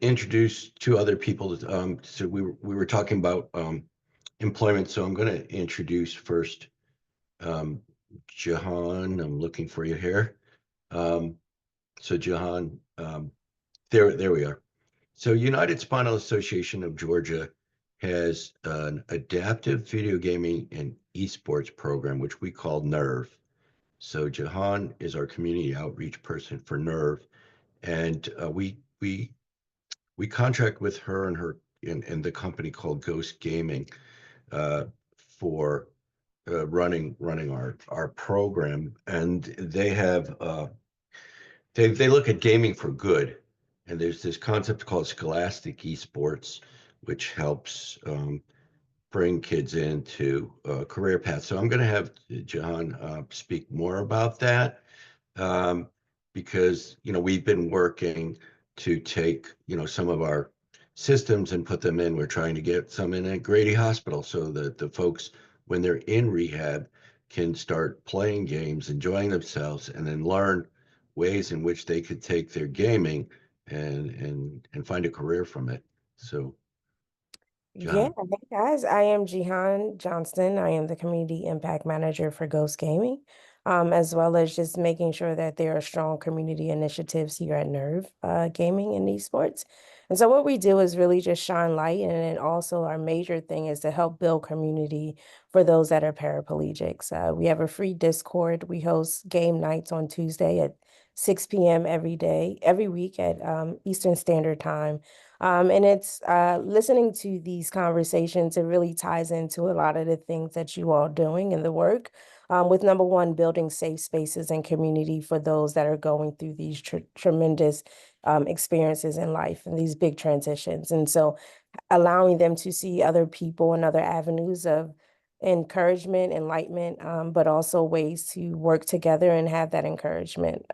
introduce two other people. So we were talking about employment. So I'm going to introduce first Jahan. I'm looking for you here. So Jahan, there we are. So United Spinal Association of Georgia has an adaptive video gaming and esports program, which we call NERV. So Jahan is our community outreach person for NERV, and we contract with her and her in the company called Ghost Gaming uh, for running our program, and they have they look at gaming for good, and there's this concept called scholastic esports, which helps bring kids into career paths. So I'm going to have John speak more about that, um, because we've been working to take some of our systems and put them in. We're trying to get some in at Grady Hospital so that the folks, when they're in rehab, can start playing games, enjoying themselves, and then learn ways in which they could take their gaming and find a career from it. So, Yeah, John. hey guys, I am Jihan Johnston. I am the Community Impact Manager for Ghost Gaming, as well as just making sure that there are strong community initiatives here at Nerve Gaming and Esports. And so what we do is really just shine light, and then also our major thing is to help build community for those that are paraplegics. We have a free Discord. We host game nights on Tuesday at 6 p.m. every day, every week at Eastern Standard Time. And it's listening to these conversations, it really ties into a lot of the things that you all doing in the work. With number one, building safe spaces and community for those that are going through these tremendous experiences in life and these big transitions. And so allowing them to see other people and other avenues of encouragement, enlightenment, but also ways to work together and have that encouragement.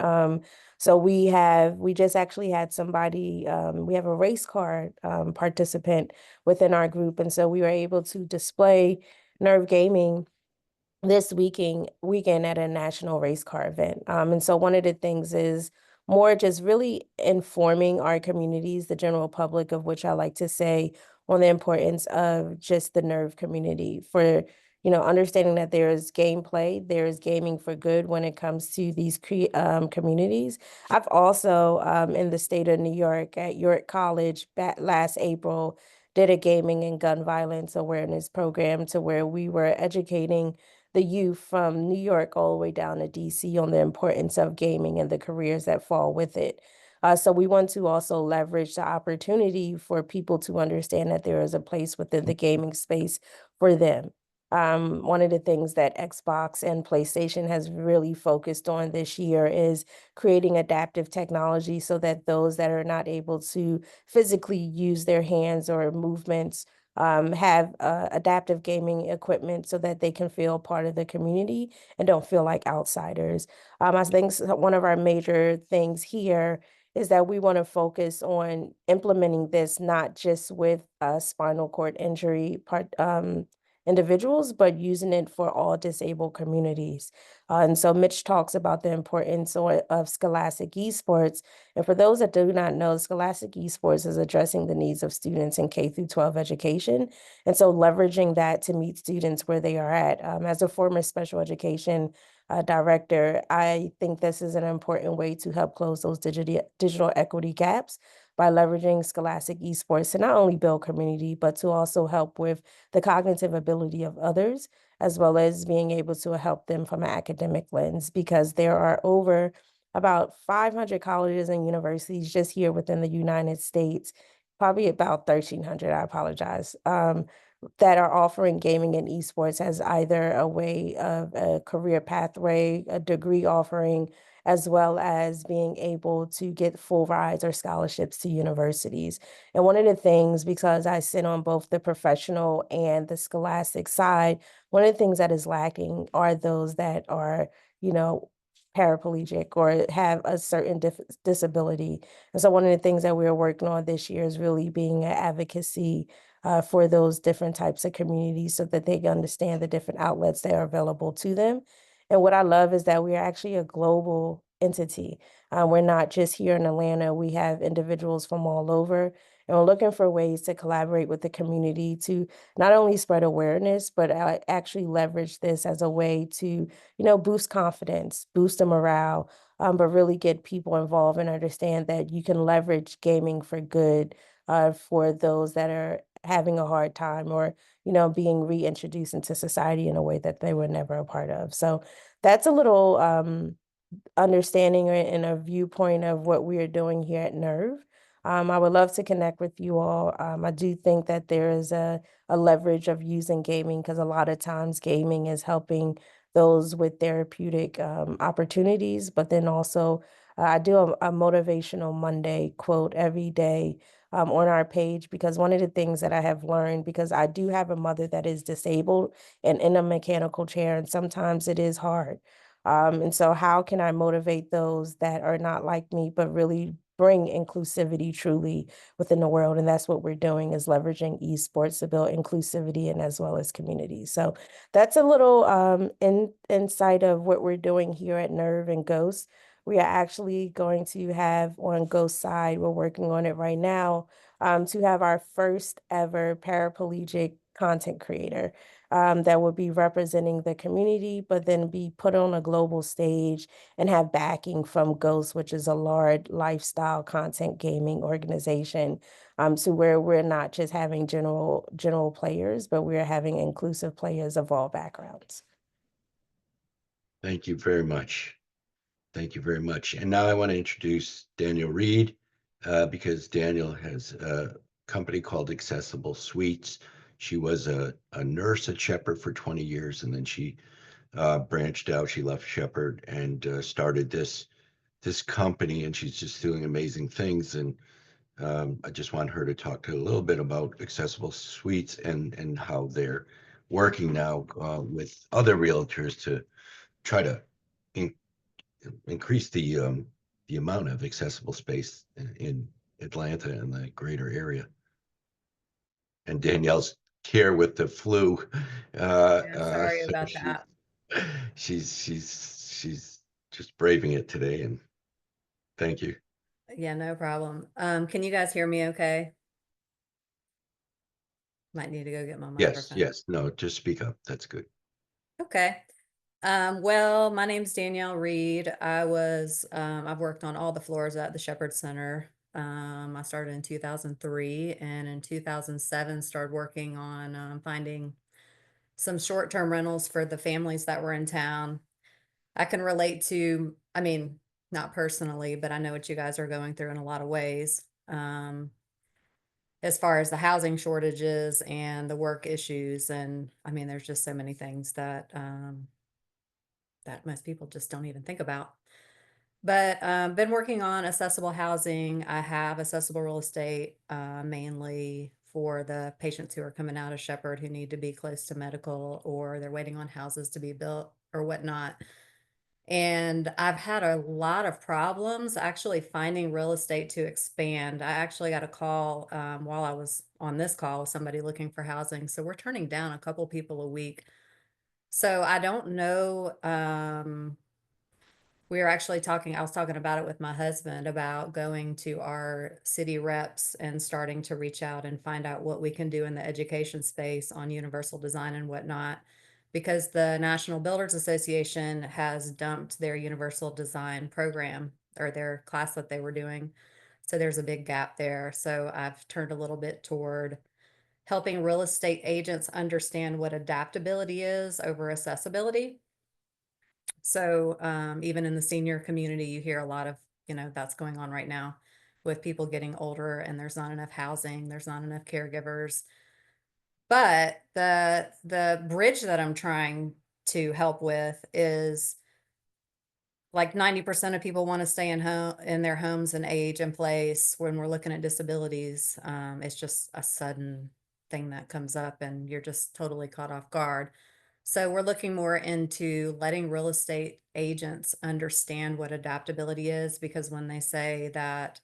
So we just actually had somebody, we have a race car participant within our group. And so we were able to display Nerve Gaming this weekend at a national race car event. And so one of the things is more just really informing our communities, the general public, of which I like to say on the importance of just the Nerve community for, understanding that there is gameplay, there is gaming for good when it comes to these communities. I've also, in the state of New York at York College last April, did a gaming and gun violence awareness program to where we were educating the youth from New York all the way down to DC on the importance of gaming and the careers that fall with it. So we want to also leverage the opportunity for people to understand that there is a place within the gaming space for them. One of the things that Xbox and PlayStation has really focused on this year is creating adaptive technology so that those that are not able to physically use their hands or movements have adaptive gaming equipment so that they can feel part of the community and don't feel like outsiders. I think one of our major things here is that we want to focus on implementing this not just with spinal cord injury individuals, but using it for all disabled communities. And so Mitch talks about the importance of scholastic esports. And for those that do not know, scholastic esports is addressing the needs of students in K through 12 education. And so leveraging that to meet students where they are at. As a former special education director, I think this is an important way to help close those digital equity gaps by leveraging scholastic esports to not only build community, but to also help with the cognitive ability of others, as well as being able to help them from an academic lens, because there are over about 500 colleges and universities just here within the United States, probably about 1,300, I apologize, that are offering gaming and esports as either a way of a career pathway, a degree offering, as well as being able to get full rides or scholarships to universities. And one of the things, because I sit on both the professional and the scholastic side, one of the things that is lacking are those that are, paraplegic or have a certain disability. And so one of the things that we're working on this year is really being an advocacy for those different types of communities so that they can understand the different outlets that are available to them. And what I love is that we are actually a global entity. We're not just here in Atlanta, we have individuals from all over, and we're looking for ways to collaborate with the community to not only spread awareness, but actually leverage this as a way to, boost confidence, boost the morale, but really get people involved and understand that you can leverage gaming for good for those that are having a hard time or, being reintroduced into society in a way that they were never a part of. So that's a little understanding and a viewpoint of what we are doing here at Nerve. I would love to connect with you all. I do think that there is a leverage of using gaming because a lot of times gaming is helping those with therapeutic opportunities, but then also I do a motivational Monday quote every day on our page because one of the things that I have learned, because I do have a mother that is disabled and in a mechanical chair, and sometimes it is hard. And so how can I motivate those that are not like me, but really bring inclusivity truly within the world? And that's what we're doing is leveraging esports to build inclusivity and as well as community. So that's a little insight of what we're doing here at Nerve and Ghost. We are actually going to have on Ghost side, we're working on it right now, to have our first ever paraplegic content creator that will be representing the community, but then be put on a global stage and have backing from Ghost, which is a large lifestyle content gaming organization. So where we're not just having general players, but we're having inclusive players of all backgrounds. Thank you very much. Thank you very much. And now I want to introduce Danielle Reed because Danielle has a company called Accessible Suites. She was a nurse at Shepherd for 20 years, and then she branched out. She left Shepherd and started this company, and she's just doing amazing things. And I just want her to talk a little bit about Accessible Suites and how they're working now with other realtors to try to in, increase the amount of accessible space in Atlanta and the greater area. And Danielle's here with the flu, Yeah, sorry so about that. she's just braving it today, and thank you. Yeah, no problem. Can you guys hear me okay? Might need to go get my Yes, microphone. yes, no, just speak up. That's good. Okay. Well, my name's Danielle Reed. I've worked on all the floors at the Shepherd Center. I started in 2003 and in 2007 started working on finding some short-term rentals for the families that were in town. I can relate to, I mean, not personally, but I know what you guys are going through in a lot of ways. As far as the housing shortages and the work issues, and I mean, there's just so many things that that most people just don't even think about. But been working on accessible housing. I have accessible real estate mainly for the patients who are coming out of Shepherd who need to be close to medical or they're waiting on houses to be built or whatnot. And I've had a lot of problems actually finding real estate to expand. I actually got a call while I was on this call with somebody looking for housing. So we're turning down a couple people a week. So I don't know. We were actually talking, I was talking about it with my husband about going to our city reps and starting to reach out and find out what we can do in the education space on universal design and whatnot. Because the National Builders Association has dumped their universal design program or their class that they were doing. So there's a big gap there. So I've turned a little bit toward helping real estate agents understand what adaptability is over accessibility. So even in the senior community, you hear a lot of, that's going on right now with people getting older and there's not enough housing, there's not enough caregivers. But the bridge that I'm trying to help with is like 90% of people want to stay in their homes and age and place. When we're looking at disabilities, it's just a sudden thing that comes up and you're just totally caught off guard. So we're looking more into letting real estate agents understand what adaptability is, because when they say that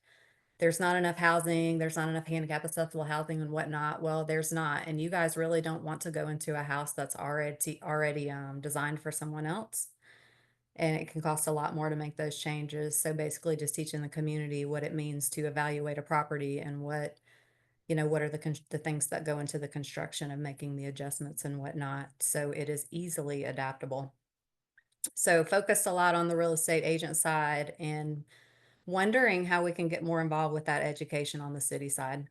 there's not enough housing, there's not enough handicap accessible housing and whatnot, well, there's not. And you guys really don't want to go into a house that's already designed for someone else. and it can cost a lot more to make those changes. So basically just teaching the community what it means to evaluate a property and what, what are the things that go into the construction of making the adjustments and whatnot. So it is easily adaptable. So focused a lot on the real estate agent side and wondering how we can get more involved with that education on the city side.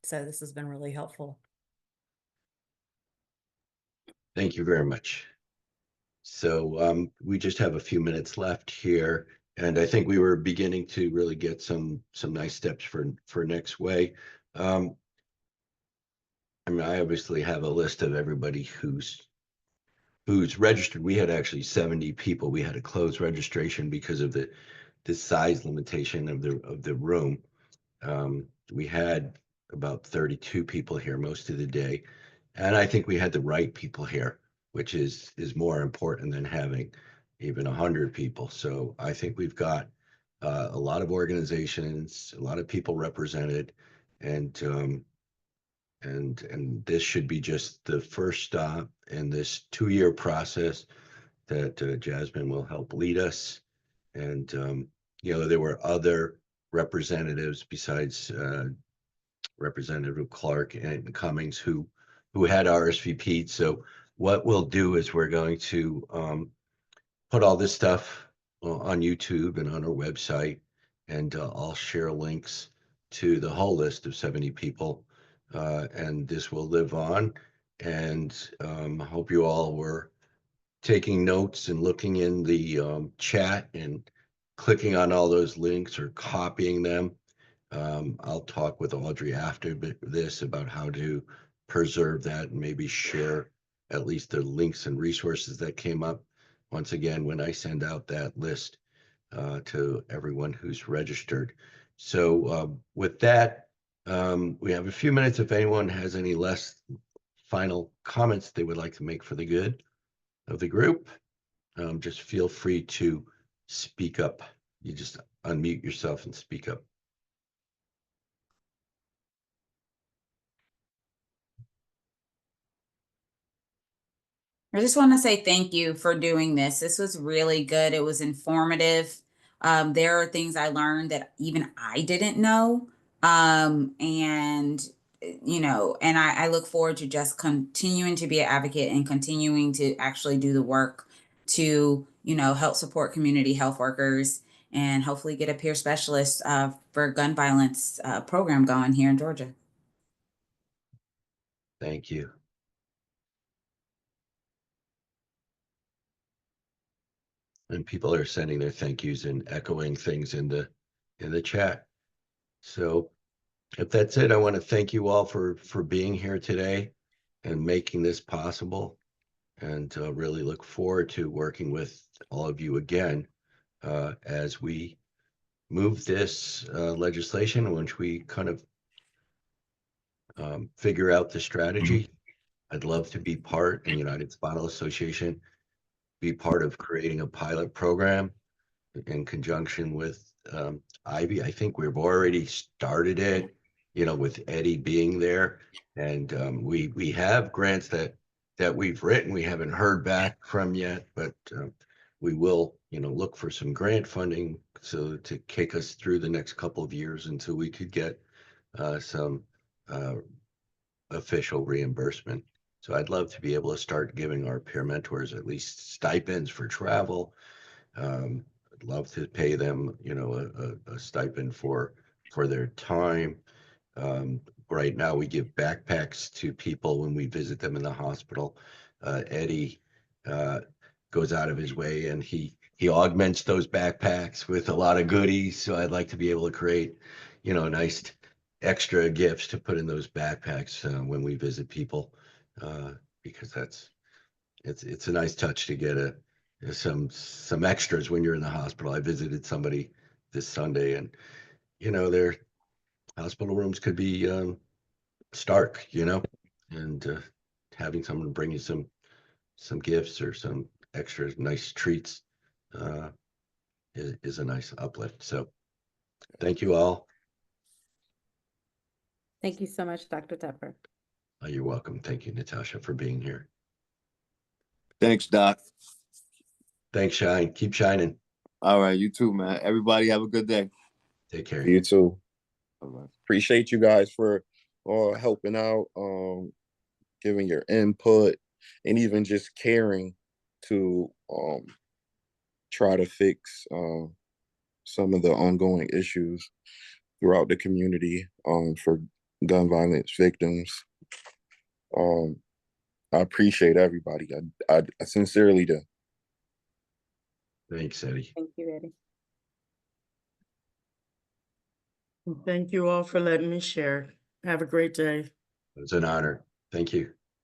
So this has been really helpful. Thank you very much. So we just have a few minutes left here, and I think we were beginning to really get some nice steps for next way. I mean, I obviously have a list of everybody who's registered. We had actually 70 people. We had to close registration because of the size limitation of the room. We had about 32 people here most of the day, and I think we had the right people here, which is more important than having even 100 people. So I think we've got a lot of organizations, a lot of people represented, and this should be just the first stop in this 2-year process that Jasmine will help lead us. And there were other representatives besides Representative Clark and Cummings who had RSVP'd. So what we'll do is we're going to put all this stuff on YouTube and on our website, and I'll share links to the whole list of 70 people, and this will live on. And I hope you all were taking notes and looking in the chat and clicking on all those links or copying them. I'll talk with Audrey after this about how to preserve that and maybe share at least the links and resources that came up once again when I send out that list to everyone who's registered. So with that, we have a few minutes if anyone has any final comments they would like to make for the good of the group. Just feel free to speak up. You just unmute yourself and speak up. I just want to say thank you for doing this. This was really good. It was informative. There are things I learned that even I didn't know. And I look forward to just continuing to be an advocate and continuing to actually do the work to, help support community health workers and hopefully get a peer specialist for gun violence program going here in Georgia. Thank you. And people are sending their thank yous and echoing things in the chat. So if that's it, I want to thank you all for being here today and making this possible, and really look forward to working with all of you again as we move this legislation, once we kind of figure out the strategy. I'd love to be part in United Spinal Association, be part of creating a pilot program in conjunction with Ivy. I think we've already started it, with Eddie being there, and we have grants that we've written. We haven't heard back from yet, but we will, look for some grant funding so to kick us through the next couple of years until we could get some official reimbursement. So I'd love to be able to start giving our peer mentors at least stipends for travel. I'd love to pay them, a stipend for their time. Right now, we give backpacks to people when we visit them in the hospital. Eddie goes out of his way and he augments those backpacks with a lot of goodies. So I'd like to be able to create, nice extra gifts to put in those backpacks when we visit people, because it's a nice touch to get some extras when you're in the hospital. I visited somebody this Sunday, and their hospital rooms could be stark, and having someone bring you some gifts or some extra nice treats is a nice uplift. So thank you all. Thank you so much, Dr. Tepper. You're welcome. Thank you, Natasha, for being here. Thanks, Doc. Thanks, Shine. Keep shining. All right, you too, man. Everybody have a good day. Take care. You too. Appreciate you guys for helping out, giving your input, and even just caring to try to fix some of the ongoing issues throughout the community for gun violence victims. I appreciate everybody. I sincerely do. Thanks, Eddie. Thank you, Eddie. Thank you all for letting me share. Have a great day. It was an honor. Thank you.